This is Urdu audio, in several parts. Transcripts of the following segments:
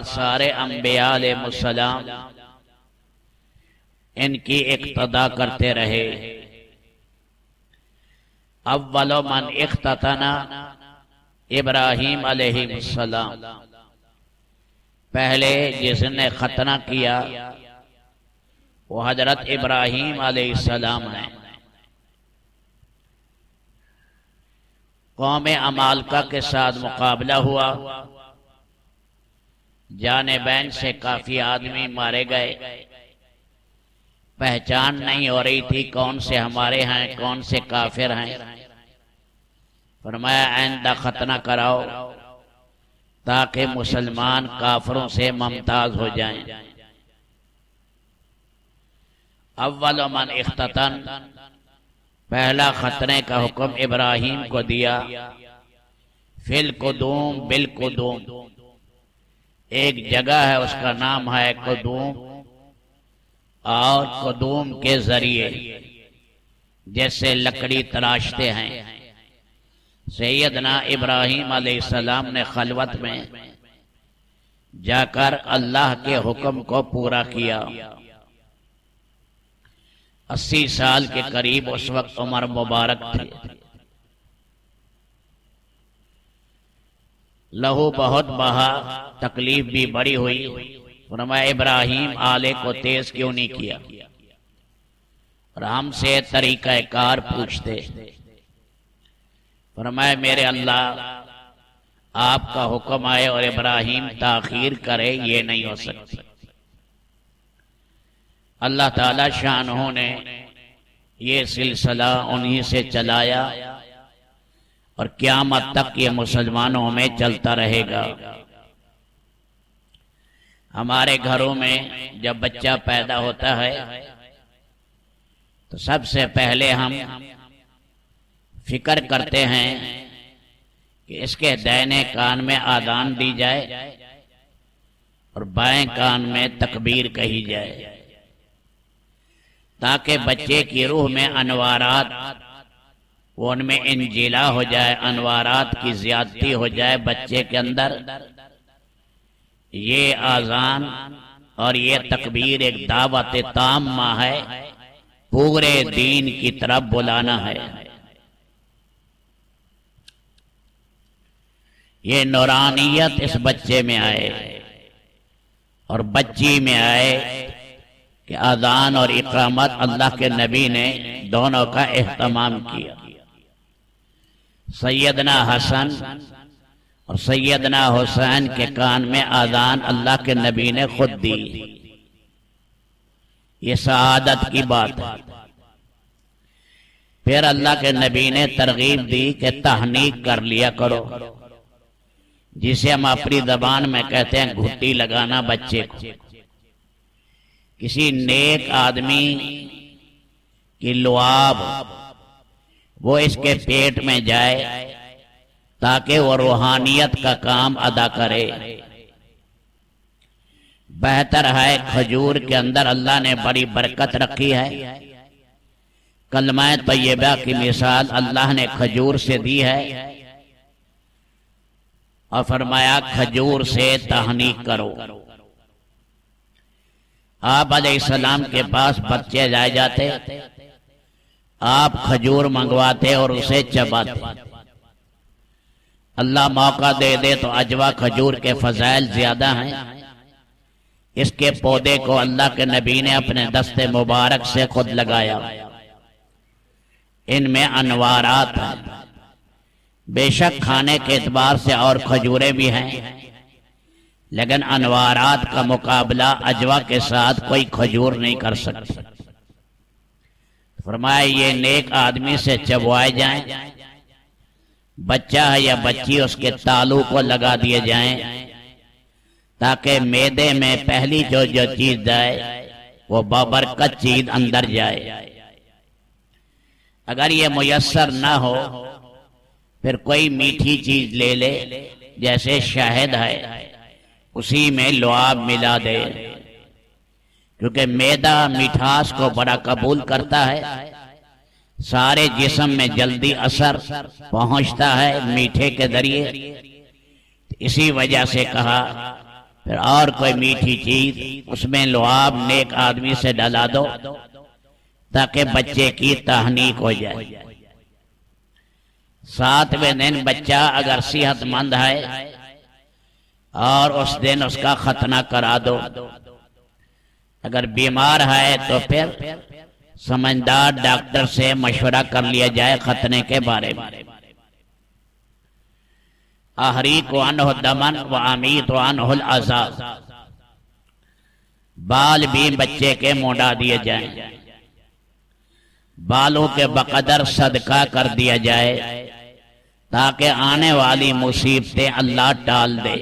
بعد سارے انبیاء علیہ السلام ان کی اقتدا کرتے رہے۔ اول من اختتن ابراہیم علیہ السلام، پہلے جس نے ختنہ کیا وہ حضرت ابراہیم علیہ السلام ہیں۔ قوم عمالقہ کے ساتھ مقابلہ ہوا، جانبین سے کافی آدمی مارے گئے، پہچان نہیں ہو رہی تھی کون سے ہمارے ہیں کون سے کافر ہیں۔ فرمایا آئندہ ختنہ کراؤ تاکہ مسلمان کافروں سے ممتاز ہو جائیں۔ اول من اختتن، پہلا ختنے کا حکم ابراہیم کو دیا۔ فی القدوم، بالقدوم، ایک جگہ ہے اس کا نام ہے قدوم، اور قدوم کے ذریعے جیسے لکڑی تراشتے ہیں۔ سیدنا ابراہیم علیہ السلام نے خلوت میں جا کر اللہ کے حکم کو پورا کیا۔ 80 سال کے قریب اس وقت عمر مبارک تھی۔ لہو بہت بہا، تکلیف بھی بڑی ہوئی۔ فرمایا ابراہیم آلے کو تیز کیوں نہیں کیا، اور ہم سے طریقہ کار پوچھتے۔ فرمایا میرے اللہ، آپ کا حکم آئے اور ابراہیم تاخیر کرے، یہ نہیں ہو سکتی۔ اللہ تعالی شانہ نے یہ سلسلہ انہی سے چلایا، اور قیامت تک یہ مسلمانوں میں چلتا رہے گا۔ ہمارے گھروں میں جب بچہ پیدا ہوتا ہے تو سب سے پہلے ہم فکر کرتے ہیں کہ اس کے دائیں کان میں آذان دی جائے اور بائیں کان میں تکبیر کہی جائے، تاکہ بچے کی روح میں انوارات، وہ ان میں انجلا ہو جائے، انوارات کی زیادتی ہو جائے بچے کے اندر۔ یہ آذان اور یہ تکبیر ایک دعوت تامہ ہے، پورے دین کی طرف بلانا ہے۔ یہ نورانیت اس بچے میں آئے اور بچی میں آئے کہ اذان اور اقامت اللہ کے نبی نے دونوں کا اہتمام کیا۔ سیدنا حسن اور سیدنا حسین کے کان میں اذان اللہ کے نبی نے خود دی۔ یہ سعادت کی بات ہے۔ پھر اللہ کے نبی نے ترغیب دی کہ تحنیک کر لیا کرو، جسے ہم اپنی زبان میں کہتے ہیں گھٹی لگانا بچے کو۔ کسی نیک آدمی کی لعاب وہ اس کے پیٹ میں جائے تاکہ وہ روحانیت کا کام ادا کرے۔ بہتر ہے، کھجور کے اندر اللہ نے بڑی برکت رکھی ہے۔ کلمہ طیبہ کی مثال اللہ نے کھجور سے دی ہے، اور فرمایا کھجور سے تحنیک کرو۔ آپ علیہ السلام کے پاس بچے لائے جاتے، آپ کھجور منگواتے اور اسے چباتے۔ اللہ موقع دے دے تو عجوہ کھجور کے فضائل زیادہ ہیں۔ اس کے پودے کو اللہ کے نبی نے اپنے دست مبارک سے خود لگایا۔ ان میں انوارات ہیں، بے شک کھانے کے اعتبار سے اور کھجوریں بھی ہیں، لیکن انوارات کا مقابلہ عجوہ کے ساتھ کوئی کھجور نہیں کر سکتی۔ فرمایا یہ نیک آدمی سے چبوائے جائیں، بچہ ہے یا بچی اس کے تالو کو لگا دیے جائیں، تاکہ معدے میں پہلی جو چیز جائے وہ بابرکت چیز اندر جائے۔ اگر یہ میسر نہ ہو پھر کوئی میٹھی چیز لے لے، جیسے شہد ہے اسی میں لعاب ملا دے، کیونکہ معدہ مٹھاس کو بڑا قبول کرتا ہے، سارے جسم میں جلدی اثر پہنچتا ہے میٹھے کے ذریعے۔ اسی وجہ سے کہا پھر اور کوئی میٹھی چیز اس میں لعاب نیک آدمی سے ڈلا دو تاکہ بچے کی تہنیک ہو جائے۔ 7ویں دن بچہ اگر صحت مند ہے اور اس دن اس کا ختنہ کرا دو، اگر بیمار ہے تو پھر سمجھدار ڈاکٹر سے مشورہ کر لیا جائے ختنے کے بارے میں۔ احریق عنہ دمن و امیت عنہ العذاب، بال بھی بچے کے منڈا دیے جائیں، بالوں کے بقدر صدقہ کر دیا جائے تاکہ آنے والی مصیبتیں اللہ ٹال دے۔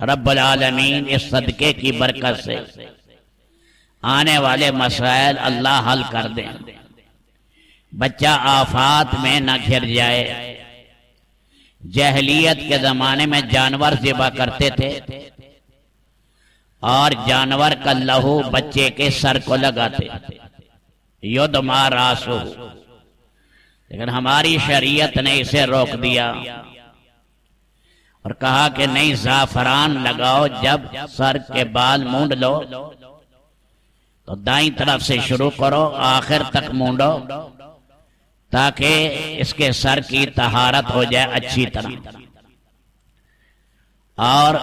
رب العالمین اس صدقے کی برکت سے آنے والے مسائل اللہ حل کر دیں، بچہ آفات میں نہ گھر جائے۔ جاہلیت کے زمانے میں جانور ذبح کرتے تھے اور جانور کا لہو بچے کے سر کو لگاتے، یدما راسہ، لیکن ہماری شریعت نے اسے روک دیا اور کہا کہ نہیں، زعفران لگاؤ، جب سر کے بال مونڈ لو تو دائیں طرف سے شروع کرو، آخر تک مونڈو تاکہ اس کے سر کی طہارت ہو جائے اچھی طرح، اور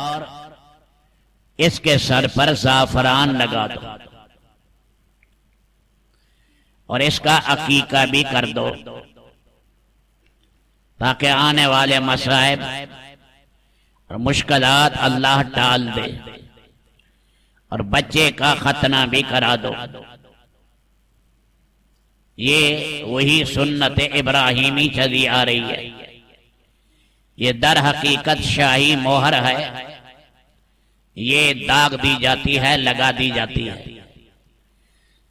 اس کے سر پر زعفران لگا دو اور اس کا عقیقہ بھی کر دو تاکہ آنے والے مصائب اور مشکلات اللہ ٹال دے، اور بچے کا ختنہ بھی کرا دو۔ یہ وہی سنت ابراہیمی چلی آ رہی ہے، یہ در حقیقت شاہی مہر ہے، یہ داغ دی جاتی ہے، لگا دی جاتی ہے۔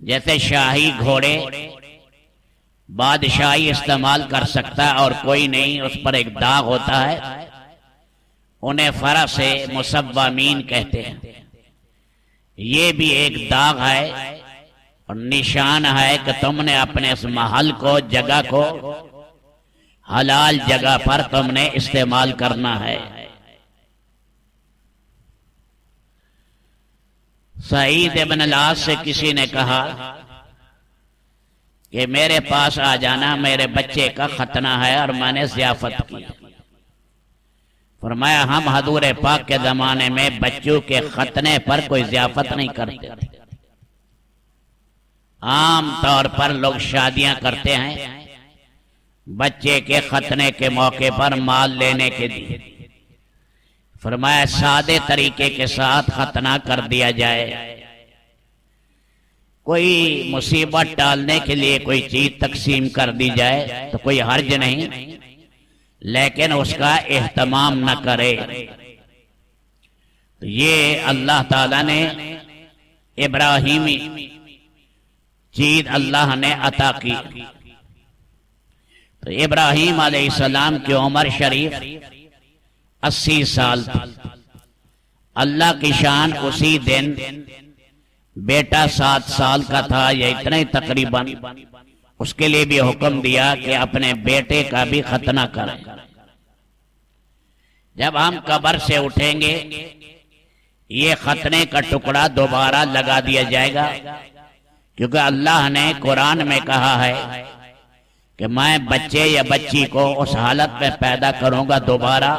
جیسے شاہی گھوڑے بادشاہی استعمال کر سکتا ہے اور کوئی نہیں، اس پر ایک داغ ہوتا ہے، انہیں فرس مصومین کہتے ہیں۔ یہ بھی ایک داغ ہے اور نشان ہے کہ تم نے اپنے اس محل کو، جگہ کو حلال جگہ پر تم نے استعمال کرنا ہے۔ سعید ابن العاص سے کسی نے کہا کہ میرے پاس آ جانا، میرے بچے کا ختنہ ہے اور میں نے ضیافت کی۔ فرمایا ہم حضور پاک کے زمانے میں بچوں کے ختنے پر کوئی ضیافت نہیں کرتے، عام طور پر لوگ شادیاں کرتے ہیں بچے کے ختنے کے موقع پر مال لینے کے لیے۔ فرمایا سادے طریقے کے ساتھ ختنہ کر دیا جائے، کوئی مصیبت ٹالنے کے لیے کوئی چیز تقسیم کر دی جائے تو کوئی حرج نہیں، لیکن اس کا اہتمام نہ کرے۔ تو یہ اللہ تعالیٰ نے ابراہیمی چیز اللہ نے عطا کی۔ تو ابراہیم علیہ السلام کی عمر شریف 80 سال تھی۔ اللہ کی شان اسی دن بیٹا 7 سال کا تھا یا اتنا ہی تقریباً، اس کے لیے بھی حکم دیا کہ اپنے بیٹے کا بھی ختنہ کریں۔ جب ہم قبر سے اٹھیں گے یہ ختنے کا ٹکڑا دوبارہ لگا دیا جائے گا، کیونکہ اللہ نے قرآن میں کہا ہے کہ میں بچے یا بچی کو اس حالت میں پیدا کروں گا، دوبارہ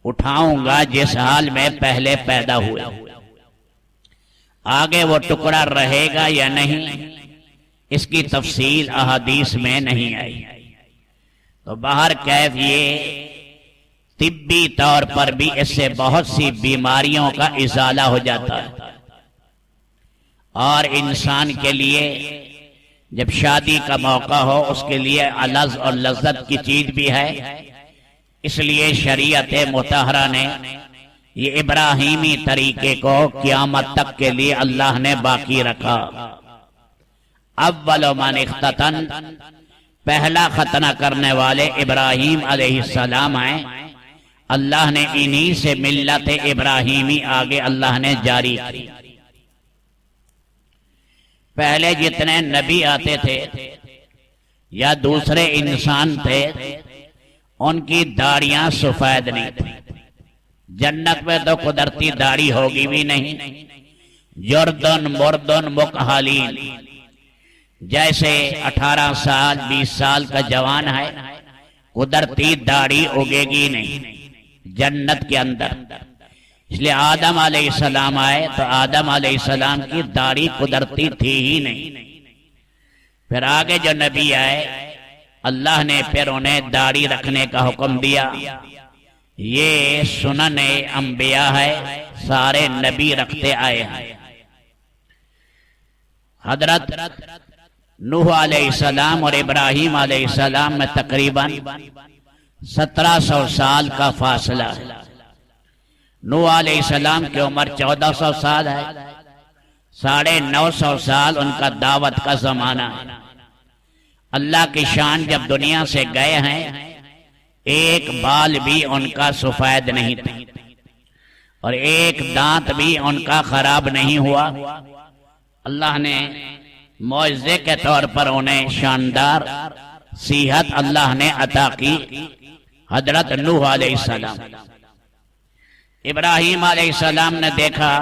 اٹھاؤں گا جس حال میں پہلے پیدا ہوئے۔ آگے وہ ٹکڑا رہے گا یا نہیں، اس کی تفصیل احادیث میں نہیں آئی۔ تو باہر کیف یہ طبی طور پر بھی اس سے بہت سی بیماریوں کا ازالہ ہو جاتا ہے، اور انسان کے لیے جب شادی کا موقع ہو اس کے لیے الذ اور لذت کی چیز بھی ہے، اس لیے شریعت مطہرہ نے یہ ابراہیمی طریقے کو قیامت تک کے لیے اللہ نے باقی رکھا۔ اول من اختتن، پہلا ختنہ کرنے والے ابراہیم علیہ السلام ہیں۔ اللہ نے انہی سے ملت ابراہیمی آگے اللہ نے جاری کی۔ پہلے جتنے نبی آتے تھے یا دوسرے انسان تھے ان کی داڑیاں سفید نہیں تھی، جنت میں تو قدرتی داڑھی ہوگی بھی نہیں، جردن مردن مکحلین، جیسے 18 سال 20 سال کا جوان ہے، قدرتی داڑھی اگے گی نہیں جنت کے اندر۔ اس لیے آدم علیہ السلام آئے تو آدم علیہ السلام کی داڑھی قدرتی تھی ہی نہیں۔ پھر آگے جو نبی آئے اللہ نے پھر انہیں داڑھی رکھنے کا حکم دیا۔ یہ سنن انبیاء ہے، سارے نبی رکھتے آئے ہیں۔ حضرت نوح علیہ السلام اور ابراہیم علیہ السلام میں تقریباً 1700 سال کا فاصلہ ہے۔ نوح علیہ السلام کی عمر 1400 سال ہے، 950 سال ان کا دعوت کا زمانہ ہے۔ اللہ کی شان جب دنیا سے گئے ہیں، ایک بال بھی ان کا سفید نہیں تھا اور ایک دانت بھی ان کا خراب نہیں ہوا۔ اللہ نے معجزے کے طور پر انہیں شاندار صحت اللہ نے عطا کی۔ حضرت نوح علیہ السلام، ابراہیم علیہ السلام نے دیکھا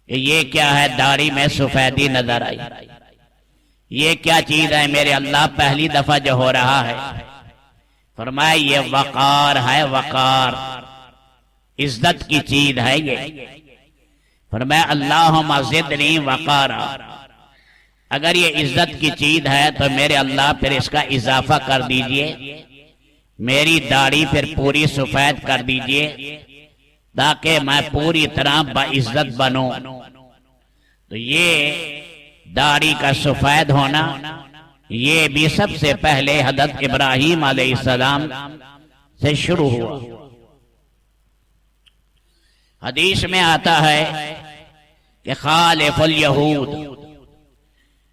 کہ یہ کیا ہے، داڑھی میں سفیدی نظر آئی، یہ کیا چیز ہے میرے اللہ، پہلی دفعہ جو ہو رہا ہے۔ فرمایا یہ وقار ہے، وقار، عزت کی چیز ہے یہ۔ فرمایا اللہم زدنی وقارا، اگر یہ عزت کی چیز ہے تو میرے اللہ پھر اس کا اضافہ کر دیجئے، میری داڑھی پھر پوری سفید کر دیجئے تاکہ میں پوری طرح باعزت بنوں۔ تو یہ داڑھی کا سفید ہونا یہ بھی سب سے پہلے حضرت ابراہیم علیہ السلام سے شروع ہوا۔ حدیث میں آتا ہے کہ خالف الیہود،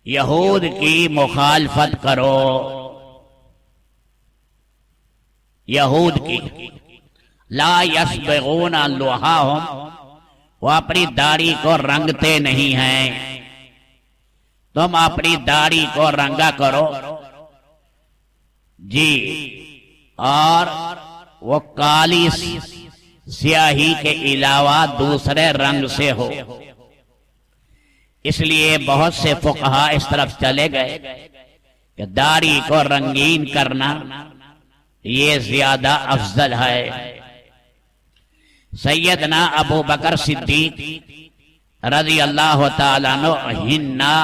یہود کی مخالفت کرو، یہود کی۔ لا یصبغون لحاہم، وہ اپنی داڑھی کو رنگتے نہیں ہیں، تم اپنی داڑھی کو رنگا کرو جی، اور وہ کالی سیاہی کے علاوہ دوسرے رنگ سے ہو۔ اس لیے بہت سے فقہا اس طرف چلے گئے کہ داڑھی کو رنگین کرنا یہ زیادہ افضل ہے۔ سیدنا ابو بکر صدیق رضی اللہ تعالیٰ عنہ ہنا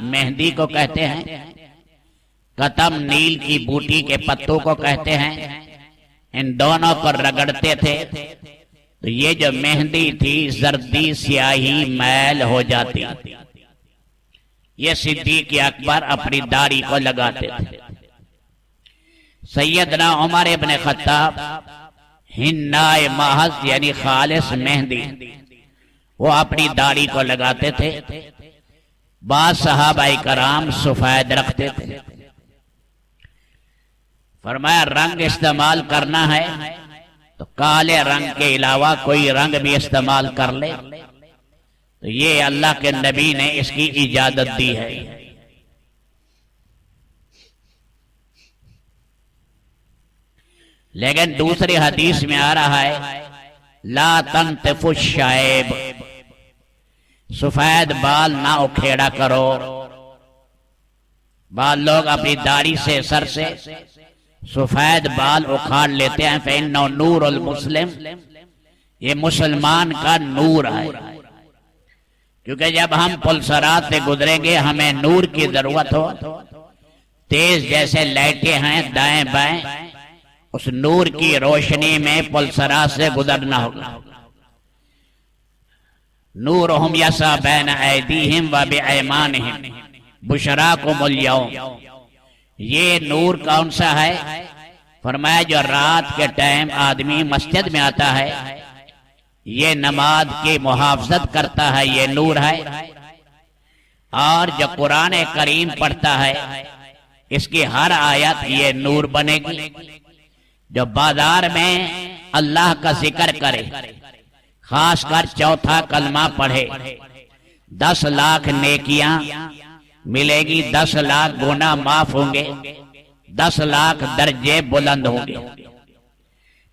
مہندی کو کہتے ہیں، قطم نیل کی بوٹی کے پتوں کو کہتے ہیں، ان دونوں پر رگڑتے تھے تو یہ جو مہندی تھی زردی سیاہی میل ہو جاتی۔ یہ صدیق اکبر اپنی داڑھی کو لگاتے تھے۔ سیدنا عمر ابن خطاب ہنائے محض یعنی خالص مہندی وہ اپنی داڑھی کو لگاتے تھے۔ بعض صحابہ کرام سفید رکھتے تھے۔ فرمایا رنگ استعمال کرنا ہے تو کالے رنگ کے علاوہ کوئی رنگ بھی استعمال کر لے، تو یہ اللہ کے نبی نے اس کی اجازت دی ہے۔ لیکن دوسری حدیث میں آ رہا ہے لا تنتف الشائب، سفید بال نہ اکھیڑا کرو۔ بعض لوگ اپنی داڑھی سے سر سے سفید بال اکھاڑ لیتے ہیں، فإنہ نور المسلم، یہ مسلمان کا نور ہے، کیونکہ جب ہم پلسرات سے گزریں گے ہمیں نور کی ضرورت ہو، تیز جیسے لائٹیں ہیں دائیں بائیں، اس نور کی روشنی میں پلسرات سے گزرنا ہوگا۔ نورہم یسعی بین ایدیہم و بایمانہم بشراکم الیوم، یہ نور کون سا ہے؟ فرمایا جو رات کے ٹائم آدمی مسجد میں آتا ہے، یہ نماز کی محافظت کرتا ہے، یہ نور ہے، اور جو قرآن کریم پڑھتا ہے اس کی ہر آیت یہ نور بنے گی۔ جو بازار میں اللہ کا ذکر کرے، خاص کر چوتھا کلمہ پڑھے، 10 لاکھ نیکیاں ملے گی، 10 لاکھ گناہ معاف ہوں گے، 10 لاکھ درجے بلند ہوں گے۔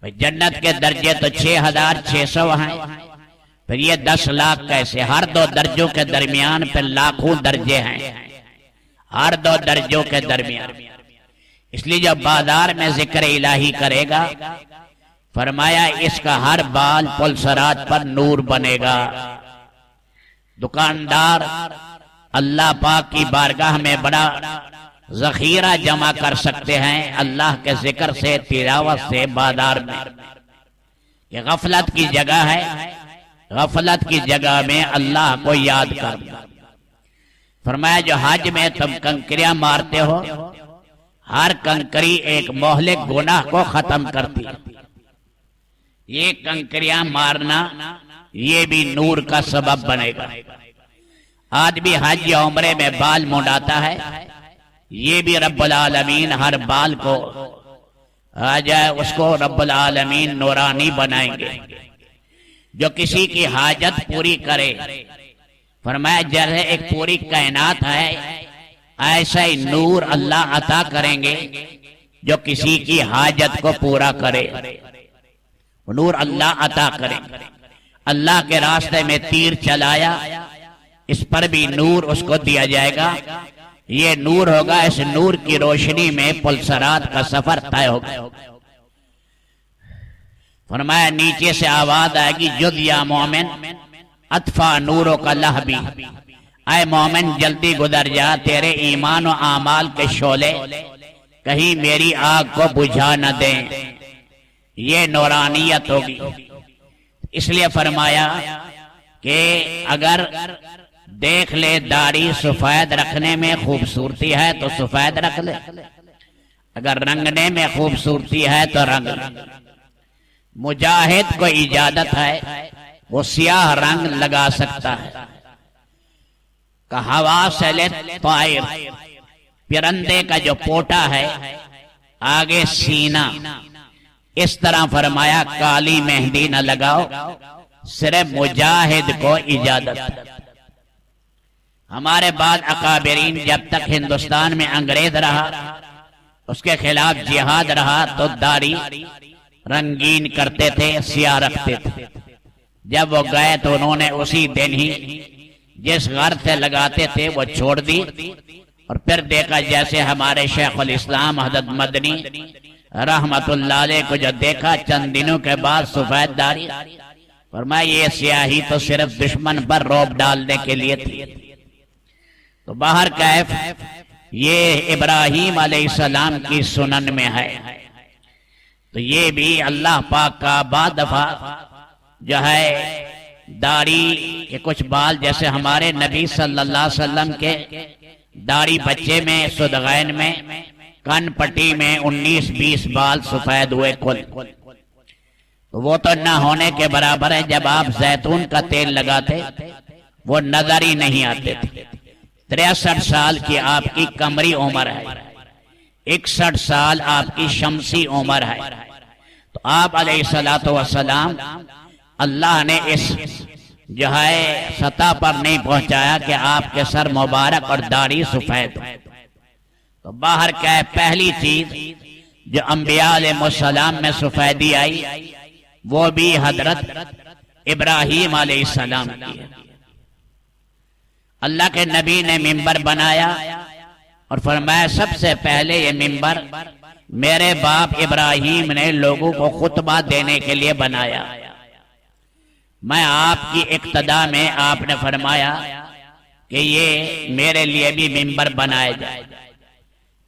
جنت کے درجے تو 6600 ہیں، پھر یہ 10 لاکھ کیسے؟ ہر 2 درجوں کے درمیان پھر لاکھوں درجے ہیں، ہر 2 درجوں کے درمیان۔ اس لیے جب بازار میں ذکر الہی کرے گا، فرمایا اس کا ہر بال پل صراط پر نور بنے گا۔ دکاندار اللہ پاک کی بارگاہ میں بڑا ذخیرہ جمع کر سکتے ہیں اللہ کے ذکر سے، تلاوت سے بازار میں۔ یہ غفلت کی جگہ ہے، غفلت کی جگہ میں اللہ کو یاد کر۔ فرمایا جو حج میں تم کنکریاں مارتے ہو، ہر کنکری ایک مہلک گناہ کو ختم کرتی۔ یہ کنکریاں مارنا یہ بھی نور کا سبب بنے گا۔ آدمی حج یا عمرے میں بال منڈاتا ہے، یہ بھی رب العالمین ہر بال کو آ جائے اس کو رب العالمین نورانی بنائیں گے۔ جو کسی کی حاجت پوری کرے، فرمایا جیسے ایک پوری کائنات ہے، ایسا ہی نور اللہ عطا کریں گے جو کسی کی حاجت کو پورا کرے۔ نور اللہ عطا کریں۔ اللہ کے راستے میں تیر چلایا، اس پر بھی نور اس کو دیا جائے گا۔ یہ نور ہوگا، اس نور کی روشنی میں پل صراط کا سفر طے ہوگا۔ فرمایا نیچے سے آواز آئے گی، جد یا مومن اطفا نوروں کا لہبی، اے مومن جلدی گزر جا، تیرے ایمان و اعمال کے شعلے کہیں میری آگ کو بجھا نہ دیں۔ یہ نورانیت ہوگی۔ اس لیے فرمایا کہ اگر دیکھ لے داڑھی سفید رکھنے میں خوبصورتی ہے تو سفید رکھ لے، اگر رنگنے میں خوبصورتی ہے تو رنگ لے۔ مجاہد کو اجازت ہے وہ سیاہ رنگ لگا سکتا ہے۔ کہ ہوا سے لے طائر، پرندے کا جو پوٹا ہے آگے سینہ، اس طرح فرمایا کالی مہندی نہ لگاؤ، صرف مجاہد کو اجازت۔ ہمارے بعد اکابرین جب تک ہندوستان میں انگریز رہا، اس کے خلاف جہاد رہا تو داڑھی رنگین کرتے تھے، سیاہ رکھتے تھے۔ جب وہ گئے تو انہوں نے اسی دن ہی جس غرض سے لگاتے تھے وہ چھوڑ دی، اور پھر دیکھا جیسے ہمارے شیخ الاسلام حضرت مدنی رحمت اللہ علیہ کو جو دیکھا چند دنوں کے بعد سفید داڑھی، فرمایا یہ سیاہی تو صرف دشمن پر رعب ڈالنے کے لیے تھی۔ تو باہر کیف یہ ابراہیم علیہ السلام کی سنن میں ہے۔ تو یہ بھی اللہ پاک کا بعد دفعہ جو ہے داڑھی کے کچھ بال، جیسے ہمارے نبی صلی اللہ علیہ وسلم کے داڑھی بچے میں صدغین میں کن پٹی میں 19-20 بال سفید ہوئے کل۔ تو وہ تو نہ ہونے کے برابر ہے۔ جب آپ زیتون کا تیل لگاتے وہ نظر ہی نہیں آتے تھے۔ 63 سال کی آپ کی قمری عمر ہے، 61 سال آپ کی شمسی عمر ہے۔ تو آپ علیہ السلام اللہ نے اس جو ہے سطح پر نہیں پہنچایا کہ آپ کے سر مبارک اور داڑھی سفید ہو۔ تو باہر کیا ہے، پہلی چیز جو انبیاء علیہ السلام میں سفیدی آئی وہ بھی حضرت ابراہیم علیہ السلام کی ہے۔ اللہ کے نبی نے ممبر بنایا اور فرمایا سب سے پہلے یہ ممبر میرے باپ ابراہیم نے لوگوں کو خطبہ دینے کے لیے بنایا۔ میں آپ کی اقتدا میں آپ نے فرمایا کہ یہ میرے لیے بھی ممبر بنائے جائے۔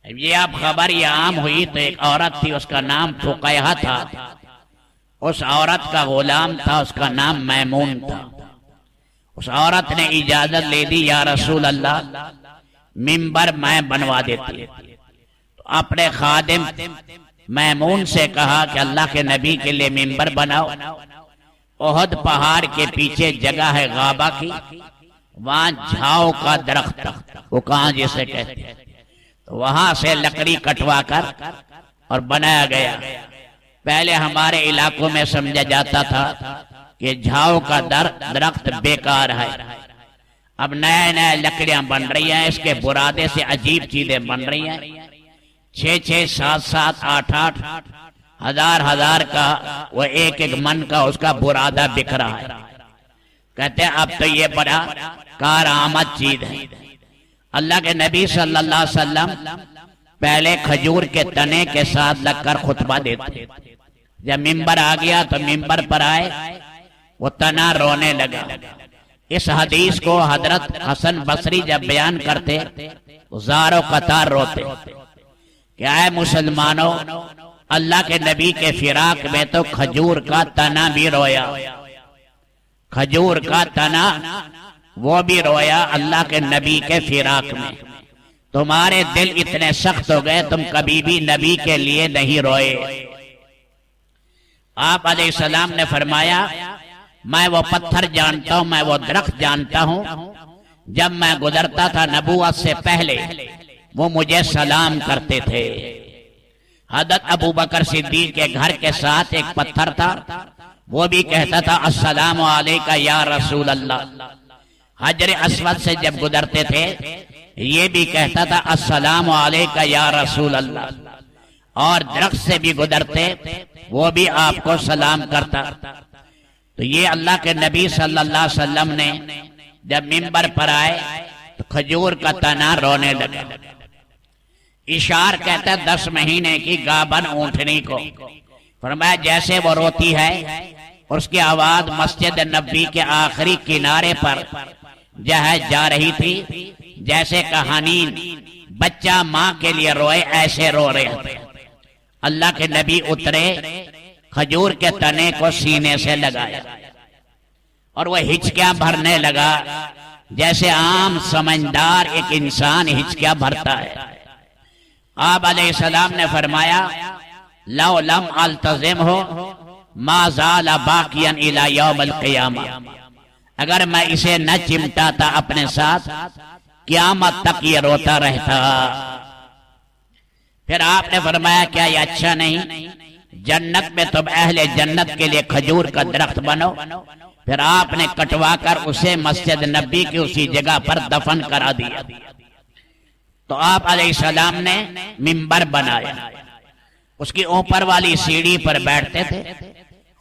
یہ آپ خبر یہ عام ہوئی تو ایک عورت تھی، اس کا نام فقیہ تھا۔ اس عورت کا غلام تھا، اس کا نام میمون تھا۔ اس عورت نے اجازت لے دی، یا رسول اللہ ممبر میں بنوا دیتی۔ تو اپنے خادم میمون سے کہا کہ اللہ کے نبی کے لیے ممبر بناؤ۔ احد پہاڑ کے پیچھے جگہ ہے غابہ کی، وہاں جھاؤ کا درخت تھا، وہ کہاں جسے کہتے ہیں، تو وہاں سے لکڑی کٹوا کر اور بنایا گیا۔ پہلے ہمارے علاقوں میں سمجھا جاتا تھا کہ جھاؤ کا درخت بیکار ہے۔ اب نئے نئے لکڑیاں بن رہی ہیں، اس کے برادے سے عجیب چیزیں بن رہی ہیں، 6-6, 7-7, 8-8 ہزار کا وہ ایک ایک من کا اس کا برادہ بکھرا ہے. کہتے ہیں اب تو یہ بڑا کارآمد چیز ہے. اللہ کے نبی صلی اللہ علیہ وسلم پہلے کھجور کے تنے کے ساتھ لگ کر خطبہ دیتے. جب ممبر آ گیا تو ممبر پر آئے وہ تنا رونے لگا. اس حدیث کو حضرت حسن بصری جب بیان کرتے زاروں قطار روتے کہ اے مسلمانوں، اللہ کے نبی کے فراق میں تو کھجور کا تنا بھی رویا، کھجور کا تنا وہ بھی رویا اللہ کے نبی کے فراق میں. تمہارے دل اتنے سخت ہو گئے تم کبھی بھی نبی کے لیے نہیں روئے. آپ علیہ السلام نے فرمایا میں وہ پتھر جانتا ہوں، میں وہ درخت جانتا ہوں، جب میں گزرتا تھا نبوت سے پہلے وہ مجھے سلام کرتے تھے. حضرت ابو بکر صدیق کے گھر کے ساتھ ایک پتھر تھا، وہ بھی کہتا تھا السلام علیکہ یا رسول اللہ. حجر اسود سے جب گزرتے تھے یہ بھی کہتا تھا السلام علیکہ یا رسول اللہ. اور درخت سے بھی گزرتے وہ بھی آپ کو سلام کرتا. تو یہ اللہ کے نبی صلی اللہ علیہ وسلم نے جب ممبر پر آئے تو کھجور کا تنا رونے لگا. اشار کہتا ہے 10 مہینے کی گابن اونٹنی کو. فرمایا جیسے وہ روتی ہے اور اس کی آواز مسجد نبی کے آخری کنارے پر جا رہی تھی، جیسے کہانین بچہ ماں کے لیے روئے ایسے رو رہے تھے. اللہ کے نبی اترے، کھجور کے تنے کو سینے سے لگایا اور وہ ہچکیاں بھرنے لگا جیسے عام سمجھدار ایک انسان ہچکیاں بھرتا ہے. آپ علیہ السلام نے فرمایا لو لم التزم ہو ما زال باقیا الی یوم القیامہ، اگر میں اسے نہ چمٹاتا اپنے ساتھ قیامت تک یہ روتا رہتا. پھر آپ نے فرمایا کیا یہ اچھا نہیں، جنت میں تم اہل جنت کے لیے کھجور کا درخت بنو. پھر آپ نے کٹوا کر اسے مسجد نبی کی اسی جگہ پر دفن کرا دیا. تو آپ علیہ السلام نے ممبر بنایا، اس کی اوپر والی سیڑھی پر بیٹھتے تھے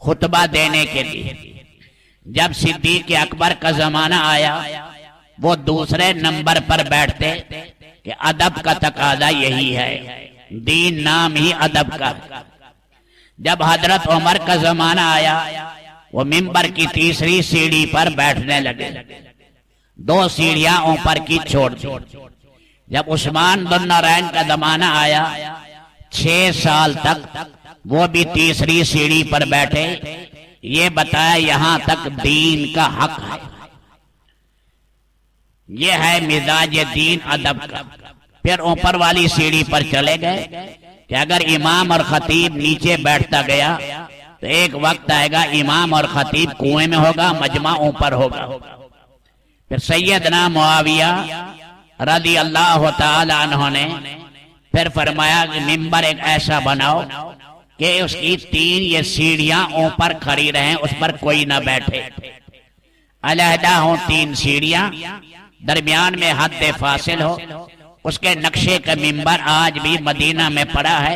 خطبہ دینے کے لیے. جب صدیق اکبر کا زمانہ آیا وہ دوسرے نمبر پر بیٹھتے کہ ادب کا تقاضا یہی ہے، دین نام ہی ادب کا. جب حضرت عمر کا زمانہ آیا وہ ممبر کی تیسری سیڑھی پر بیٹھنے لگے، 2 سیڑھیاں اوپر کی چھوڑ دی. جب عثمان ذو النورین کا زمانہ آیا 6 سال تک وہ بھی تیسری سیڑھی پر بیٹھے. یہ بتایا یہاں تک دین کا حق ہے. یہ ہے مزاج دین ادب کا. پھر اوپر والی سیڑھی پر چلے گئے کہ اگر امام اور خطیب نیچے بیٹھتا گیا تو ایک وقت آئے گا امام اور خطیب کنویں میں ہوگا، مجمع اوپر ہوگا. پھر سیدنا معاویہ رضی اللہ تعالی عنہ نے پھر فرمایا کہ ممبر ایک ایسا بناؤ کہ اس کی 3 یہ سیڑھیاں اوپر کھڑی رہیں، اس پر کوئی نہ بیٹھے، علیحدہ ہوں 3 سیڑھیاں، درمیان میں حد فاصل ہو. اس کے نقشے کا ممبر آج بھی مدینہ میں پڑا ہے.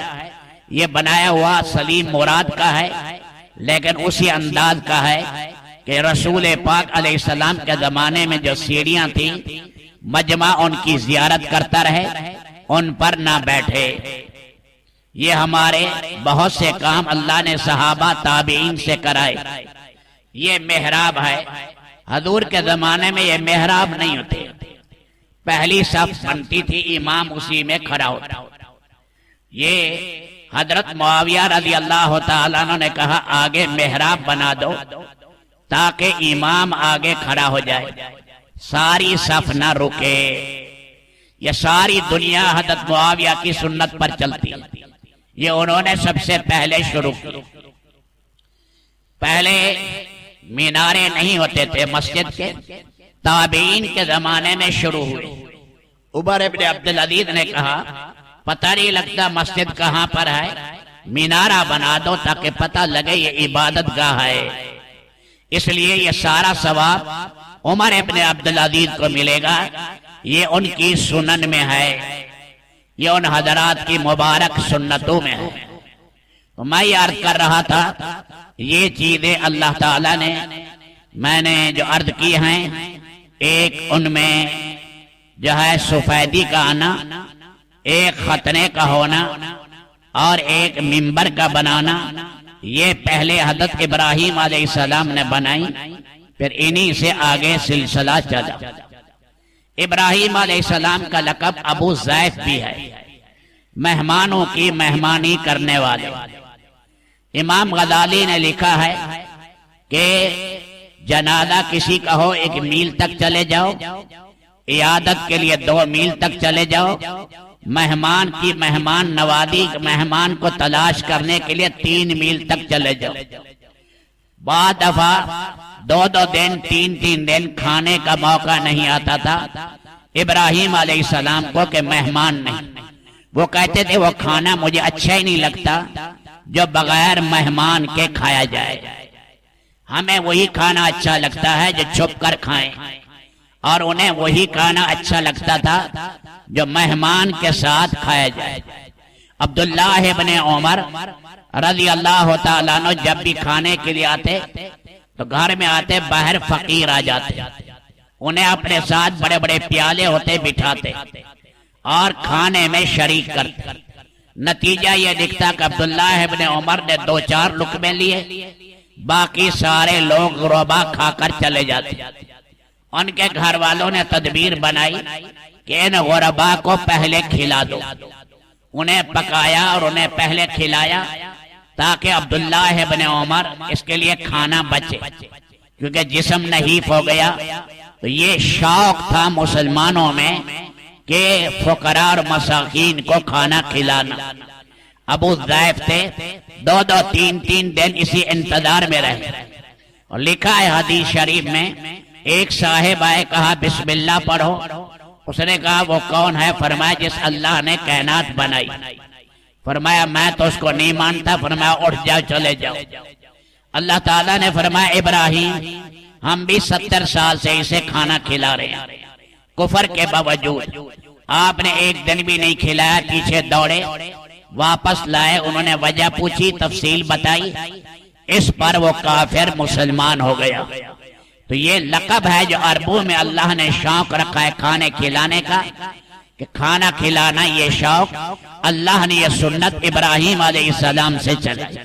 یہ بنایا ہوا سلیم مراد کا ہے لیکن اسی انداز کا ہے کہ رسول پاک علیہ السلام کے زمانے میں جو سیڑھیاں تھیں مجمع ان کی زیارت کرتا رہے، ان پر نہ بیٹھے. یہ ہمارے بہت سے کام اللہ نے صحابہ تابعین سے کرائے. یہ محراب ہے، حضور کے زمانے میں یہ محراب نہیں ہوتے، پہلی صف بنتی تھی، امام اسی میں کھڑا ہوتا. یہ حضرت معاویہ رضی اللہ تعالیٰ عنہ نے کہا آگے محراب بنا دو تاکہ امام آگے کھڑا ہو جائے، ساری صف نہ رکے. یہ ساری دنیا حضرت معاویہ کی سنت پر چلتی، یہ انہوں نے سب سے پہلے شروع کی. پہلے مینارے نہیں ہوتے تھے مسجد کے، تابعین کے زمانے میں شروع ہوئے. عمر ابن عبدالعزیز نے کہا پتہ نہیں لگتا مسجد کہاں پر ہے، مینارہ بنا دو تاکہ پتہ لگے یہ عبادت گاہ ہے. اس لیے یہ سارا ثواب عمر ابن عبدالعزیز کو ملے گا. یہ ان کی سنن میں ہے، یہ ان حضرات کی مبارک سنتوں میں ہے. تو میں یہ عرض کر رہا تھا یہ چیزیں اللہ تعالیٰ نے میں نے جو عرض کی ہیں، ایک ان میں جو ہے سفیدی کا آنا، ایک ختنے کا ہونا اور ایک منبر کا بنانا، یہ پہلے حضرت ابراہیم علیہ السلام نے بنائی، پھر انہی سے آگے سلسلہ چلا۔ ابراہیم علیہ السلام کا لقب ابو ضیف بھی ہے، مہمانوں کی مہمانی کرنے والے۔ امام غزالی نے لکھا ہے کہ جنازہ کسی کا ہو 1 میل تک چلے جاؤ، عیادت کے لیے 2 میل تک چلے جاؤ، مہمان کی مہمان نوازی مہمان کو تلاش کرنے کے لیے 3 میل تک چلے جاؤ۔ بعض دفعہ 2 دن 3 دن کھانے کا موقع نہیں آتا تھا ابراہیم علیہ السلام کو کہ مہمان نہیں، وہ کہتے تھے وہ کھانا مجھے اچھا ہی نہیں لگتا جو بغیر مہمان کے کھایا جائے، ہمیں وہی کھانا اچھا لگتا ہے جو چھپ کر کھائیں، اور انہیں وہی کھانا اچھا لگتا تھا جو مہمان کے ساتھ کھایا جائے۔ عبداللہ ابن عمر رضی اللہ تعالیٰ عنہ جب بھی کھانے کے لیے آتے تو گھر میں آتے باہر فقیر آ جاتے، انہیں اپنے ساتھ بڑے بڑے پیالے ہوتے بٹھاتے اور کھانے میں شریک کرتے۔ نتیجہ یہ دکھتا کہ عبداللہ ابن عمر نے 2-4 لقمے لیے، باقی سارے لوگ غربا کھا کر چلے جاتے۔ ان کے گھر والوں نے تدبیر بنائی کہ ان غربا کو پہلے کھلا دو، انہیں پکایا اور انہیں پہلے کھلایا تاکہ عبداللہ ابن عمر اس کے لیے کھانا بچے، کیونکہ جسم نحیف ہو گیا۔ تو یہ شوق تھا مسلمانوں میں کہ فقراء اور مساکین کو کھانا کھلانا۔ ابو ضیف تھے، 2-3 دن اسی انتظار میں رہے، اور لکھا ہے حدیث شریف میں ایک صاحب آئے، کہا بسم اللہ پڑھو، اس نے کہا وہ کون ہے؟ فرمایا جس اللہ نے کائنات بنائی۔ فرمایا میں تو اس کو نہیں مانتا۔ فرمایا اٹھ جاؤ چلے جاؤ۔ اللہ تعالیٰ نے فرمایا ابراہیم ہم بھی 70 سال سے اسے کھانا کھلا رہے ہیں، کفر کے باوجود آپ نے ایک دن بھی نہیں کھلایا۔ پیچھے دوڑے، واپس لائے، انہوں نے وجہ پوچھی، تفصیل بتائی، اس پر وہ کافر مسلمان ہو گیا۔ تو یہ لقب ہے جو عربوں میں اللہ نے شوق رکھا ہے کھانے کھلانے کا، کہ کھانا کھلانا یہ شوق اللہ نے یہ سنت ابراہیم علیہ السلام سے چلائی۔